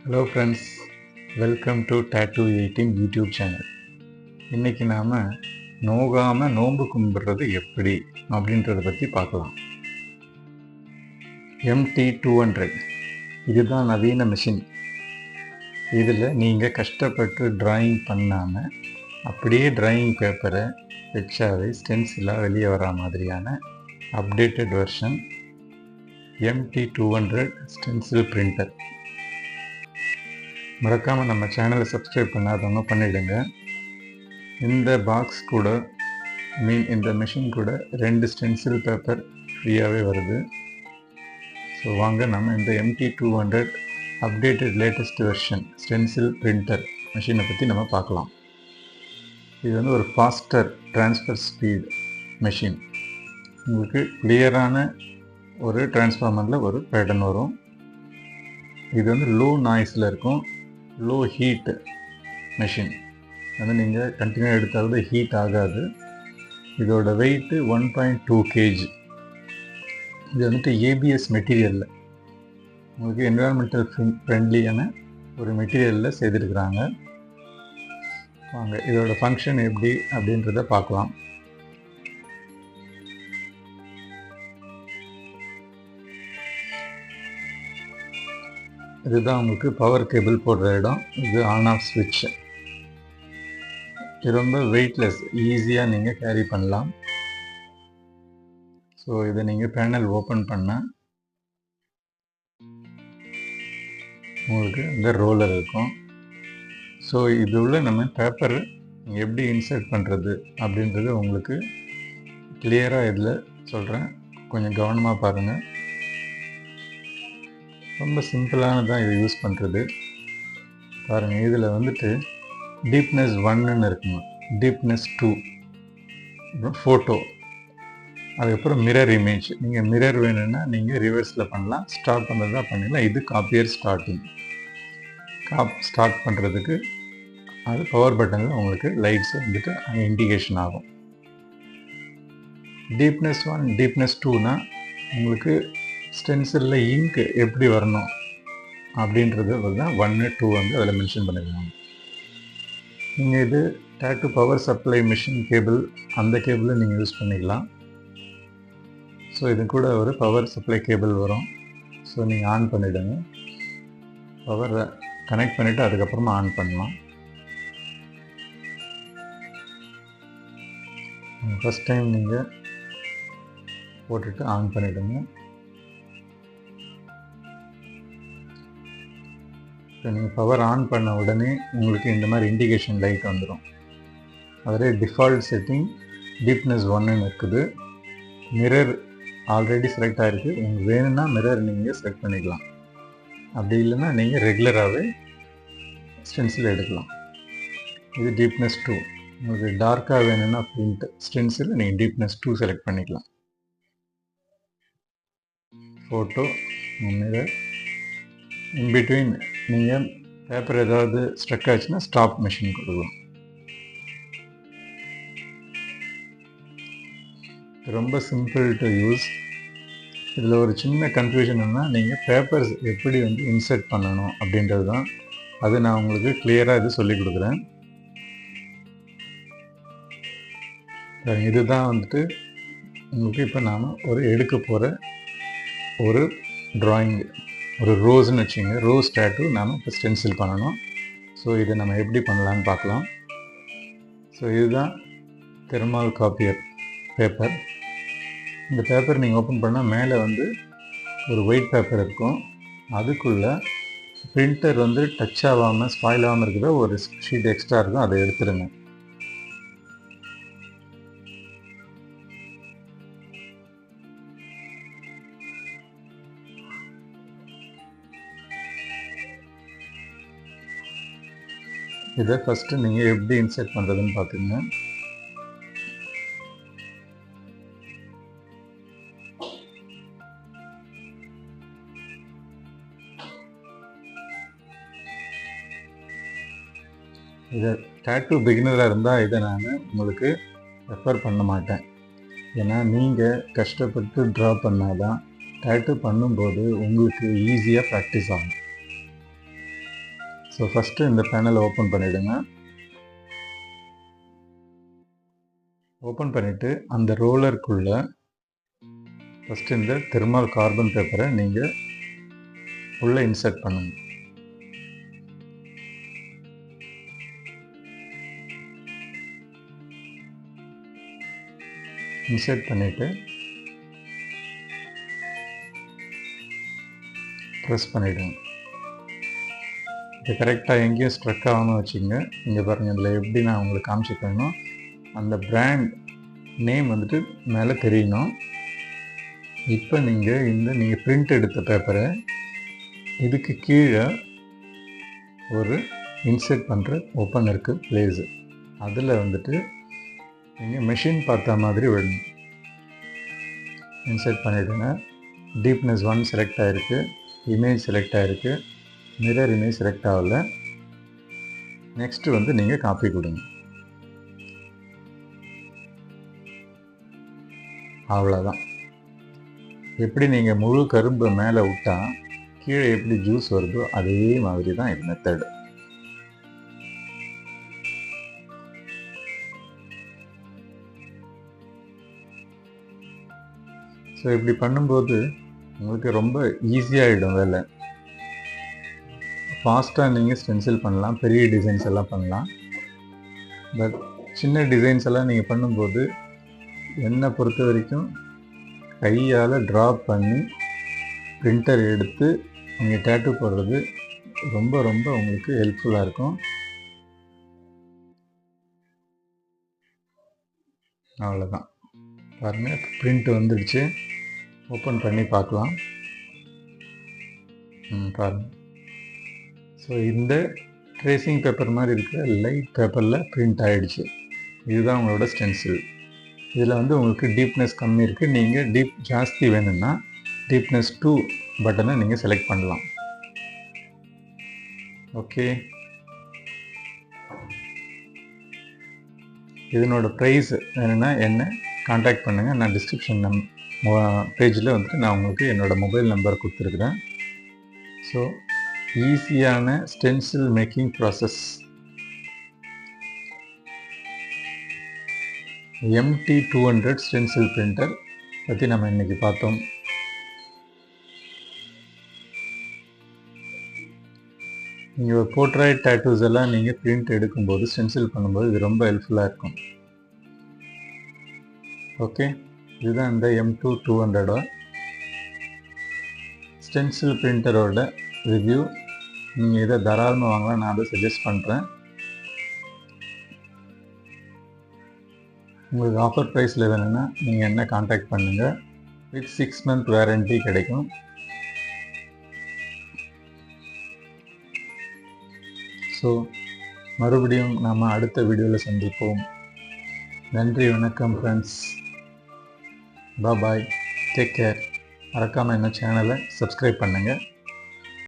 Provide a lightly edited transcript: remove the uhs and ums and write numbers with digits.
Hello friends, welcome to Tattoo 18 YouTube channel. இன்றைக்கி நாம் நோகாமல் நோன்பு கும்பிட்றது எப்படி அப்படின்றத பற்றி பார்க்கலாம். MT200 இதுதான் நவீன மிஷின். இதில் நீங்கள் கஷ்டப்பட்டு ட்ராயிங் பண்ணாமல் அப்படியே ட்ராயிங் பேப்பரை வச்சாவே ஸ்டென்சிலாக வெளியே வர மாதிரியான updated version MT200 stencil printer. மறக்காமல் நம்ம சேனலை சப்ஸ்கிரைப் பண்ணாதவங்க பண்ணிவிடுங்க. இந்த பாக்ஸ் கூட இந்த மிஷின் கூட 2 ஸ்டென்சில் பேப்பர் ஃப்ரீயாகவே வருது. ஸோ வாங்க நம்ம இந்த MT200 updated latest version stencil printer மிஷினை பற்றி நம்ம பார்க்கலாம். இது வந்து ஒரு ஃபாஸ்டர் ட்ரான்ஸ்ஃபர் ஸ்பீட் மிஷின். உங்களுக்கு கிளியரான ஒரு டிரான்ஸ்ஃபார்மரில் ஒரு பேட்டர்ன் வரும். இது வந்து லோ நாய்ஸில் இருக்கும், லோ ஹீட் மெஷின். வந்து நீங்கள் கண்டினியூ எடுத்தாவது ஹீட் ஆகாது. இதோட வெயிட்டு 1.2 kg. இது வந்துட்டு ABS மெட்டீரியலில் உங்களுக்கு என்விரான்மெண்டல் ஃப்ரெண்ட்லியான ஒரு மெட்டீரியலில் செய்திருக்கிறாங்க. வாங்க இதோட ஃபங்க்ஷன் எப்படி அப்படின்றத பார்க்கலாம். இதுதான் உங்களுக்கு பவர் கேபிள் போடுற இடம். இது ஆன் ஆஃப் ஸ்விட்ச். இது ரொம்ப வெயிட்லெஸ், ஈஸியாக நீங்கள் கேரி பண்ணலாம். ஸோ இதை நீங்கள் பேனல் ஓப்பன் பண்ணால் உங்களுக்கு இந்த ரோலர் இருக்கும். ஸோ இது உள்ள நம்ம பேப்பர் எப்படி இன்சர்ட் பண்ணுறது அப்படின்றது உங்களுக்கு கிளியராக இதில் சொல்கிறேன். கொஞ்சம் கவனமாக பாருங்கள். ரொம்ப சிம்பிளானதான் இதை யூஸ் பண்ணுறது. பாருங்கள், இதில் வந்துட்டு டீப்னஸ் 1ன்னு இருக்குங்க, டீப்னஸ் 2, அப்புறம் ஃபோட்டோ, அதுக்கப்புறம் மிரர் இமேஜ். நீங்கள் மிரர் வேணும்னா நீங்கள் ரிவர்ஸில் பண்ணலாம், ஸ்டார்ட் பண்ணுறதா பண்ணிடலாம். இது காப்பியர் ஸ்டார்டிங். ஸ்டார்ட் பண்ணுறதுக்கு அது பவர் பட்டனில் உங்களுக்கு லைட்ஸ் வந்துட்டு அங்கே இண்டிகேஷன் ஆகும். டீப்னஸ் 1 டீப்னஸ் 2னா உங்களுக்கு ஸ்டென்சிலில் இங்க் எப்படி வரணும் அப்படின்றது தான் 1 2 வந்து அதில் மென்ஷன் பண்ணிருக்காங்க. நீங்கள் இது tattoo power supply machine cable, அந்த கேபிளை நீங்கள் யூஸ் பண்ணிக்கலாம். ஸோ இது கூட ஒரு பவர் சப்ளை கேபிள் வரும். ஸோ நீங்கள் ஆன் பண்ணிவிடுங்க. பவரை கனெக்ட் பண்ணிவிட்டு அதுக்கப்புறமா ஆன் பண்ணலாம். ஃபஸ்ட் டைம் நீங்கள் போட்டுட்டு ஆன் பண்ணிவிடுங்க. நீங்கள் பவர் ஆன் பண்ண உடனே உங்களுக்கு இந்த மாதிரி இண்டிகேஷன் லைட் வந்துடும். அதிலே டிஃபால்ட் செட்டிங் டீப்னஸ் 1ன்னு இருக்குது. மிரர் ஆல்ரெடி செலக்ட் ஆகிருக்கு. உங்களுக்கு வேணும்னா மிரர் நீங்கள் செலக்ட் பண்ணிக்கலாம். அப்படி இல்லைன்னா நீங்கள் ரெகுலராகவே ஸ்டென்சில் எடுக்கலாம். இது டீப்னஸ் 2. உங்களுக்கு டார்க்காக வேணும்னா பிரிண்ட் ஸ்டென்சில் நீங்கள் டீப்னஸ் 2 செலக்ட் பண்ணிக்கலாம். ஃபோட்டோ, மிரர், இன்பிட்வீன் நீங்கள் பேப்பர் ஏதாவது ஸ்ட்ரக் ஆச்சுன்னா ஸ்டாப் மிஷின் கொடுக்கலாம். ரொம்ப சிம்பிள் டு யூஸ். இதில் ஒரு சின்ன கன்ஃபியூஷன்னா நீங்கள் பேப்பர்ஸ் எப்படி வந்து இன்சர்ட் பண்ணணும் அப்படின்றது தான். அது நான் உங்களுக்கு கிளியராக இது சொல்லிக் கொடுக்குறேன். இதுதான் வந்துட்டு உங்களுக்கு இப்போ நாம் ஒரு எடுக்க போகிற ஒரு ட்ராயிங், ஒரு ரோஸ்ன்னு வச்சுங்க. ரோஸ் டேட்டூ நாம் இப்போ ஸ்டென்சில் பண்ணணும். ஸோ இதை நம்ம எப்படி பண்ணலான்னு பார்க்கலாம். ஸோ இதுதான் தெர்மால் காப்பியர் பேப்பர். இந்த பேப்பர் நீங்கள் ஓப்பன் பண்ணால் மேலே வந்து ஒரு ஒயிட் பேப்பர் இருக்கும். அதுக்குள்ளே பிரிண்டர் வந்து டச் ஆகாமல் ஸ்பாயில் ஆகாமல் இருக்கிற ஒரு ஷீட் எக்ஸ்ட்ரா இருக்கும். அதை எடுத்துருங்க. இதை ஃபஸ்ட்டு நீங்கள் எப்படி இன்சர்ட் பண்ணுறதுன்னு பார்த்துங்க. இதை டேட்டூ பிகினராக இருந்தால் இதை நான் உங்களுக்கு ரெஃபர் பண்ண மாட்டேன். ஏன்னா நீங்கள் கஷ்டப்பட்டு ட்ரா பண்ணால் தான் டேட்டூ பண்ணும்போது உங்களுக்கு ஈஸியாக ப்ராக்டிஸ் ஆகும். ஸோ ஃபஸ்ட்டு இந்த பேனலை ஓப்பன் பண்ணிவிடுங்க. ஓப்பன் பண்ணிவிட்டு அந்த ரோலருக்குள்ளே ஃபஸ்ட்டு இந்த தெர்மல் கார்பன் பேப்பரை நீங்கள் உள்ளே இன்சர்ட் பண்ணுங்க. இன்சர்ட் பண்ணிவிட்டு ப்ரெஸ் பண்ணிவிடுங்க. இது கரெக்டாக எங்கேயும் ஸ்ட்ரக் ஆகாமல் வச்சுங்க. இங்கே பாருங்கள், இதில் எப்படி நான் உங்களுக்கு காமிச்சிக்கணும், அந்த பிராண்ட் நேம் வந்துட்டு மேலே தெரியணும். இப்போ நீங்கள் பிரிண்ட் எடுத்த பேப்பரை இதுக்கு கீழே ஒரு இன்சர்ட் பண்ணுற ஓப்பன் இருக்குது பிளேஸு, அதில் வந்துட்டு நீங்கள் மெஷின் பார்த்த மாதிரி விடணும். இன்சர்ட் பண்ணிவிடுங்க. டீப்னஸ் 1 செலக்ட் ஆகிருக்கு, இமேஜ் செலக்ட் ஆகிருக்கு, மிரர் இமேஜ் செலக்ட் ஆகலை. நெக்ஸ்ட்டு நீங்கள் காப்பி கொடுங்க. அவ்வளோதான். எப்படி நீங்கள் முழு கரும்பு மேலே விட்டால் கீழே எப்படி ஜூஸ் வருதோ அதே மாதிரி தான் இது மெத்தடு. ஸோ இப்படி பண்ணும்போது உங்களுக்கு ரொம்ப ஈஸியாகிடும் வேலை. ஃபாஸ்ட்டாக நீங்கள் ஸ்டென்சில் பண்ணலாம், பெரிய டிசைன்ஸ் எல்லாம் பண்ணலாம். பட் சின்ன டிசைன்ஸ் எல்லாம் நீங்கள் பண்ணும்போது என்னை பொறுத்த வரைக்கும் கையால் ட்ரா பண்ணி பிரிண்டர் எடுத்து நீங்கள் டேட்டூ போடுறது ரொம்ப ரொம்ப உங்களுக்கு ஹெல்ப்ஃபுல்லாக இருக்கும். அவ்வளோதான். பாருங்கள், பிரிண்ட் வந்துடுச்சு. ஓப்பன் பண்ணி பார்க்கலாம். பாருங்கள். ஸோ இந்த ட்ரேசிங் பேப்பர் மாதிரி இருக்கிற லைட் பேப்பரில் பிரிண்ட் ஆகிடுச்சு. இதுதான் உங்களோட ஸ்டென்சில். இதில் உங்களுக்கு டீப்னஸ் கம்மி இருக்குது. நீங்கள் டீப் ஜாஸ்தி வேணும்னா டீப்னஸ் 2 பட்டனை நீங்கள் செலக்ட் பண்ணலாம். ஓகே, இதனோட ப்ரைஸ் வேணும்னா என்ன காண்டாக்ட் பண்ணுங்கள். நான் டிஸ்கிரிப்ஷன் பேஜில் நான் உங்களுக்கு என்னோடய மொபைல் நம்பர் கொடுத்துருக்குறேன். ஸோ ஈஸியான stencil making process MT200 stencil printer பற்றி நம்ம இன்றைக்கி பார்த்தோம். நீங்கள் ஒரு போர்ட்ரைட் டேட்டூஸ் எல்லாம் நீங்கள் பிரிண்ட் எடுக்கும்போது ஸ்டென்சில் பண்ணும்போது இது ரொம்ப ஹெல்ப்ஃபுல்லாக இருக்கும். ஓகே, இதுதான் இந்த M200 ஸ்டென்சில் பிரிண்டரோட ரிவ்யூ. நீங்கள் இதை தாராளமாக வாங்கலாம், நான் அதை சஜஸ்ட் பண்ணுறேன். உங்களுக்கு ஆஃபர் ப்ரைஸில் வேணும்னா நீங்கள் என்ன காண்டாக்ட் பண்ணுங்கள். வித் 6 month வாரண்டி கிடைக்கும். ஸோ மறுபடியும் நாம் அடுத்த வீடியோவில் சந்திப்போம். நன்றி, வணக்கம் ஃப்ரெண்ட்ஸ். பாய், டேக் கேர். மறக்காமல் என்ன சேனலை சப்ஸ்கிரைப் பண்ணுங்கள்.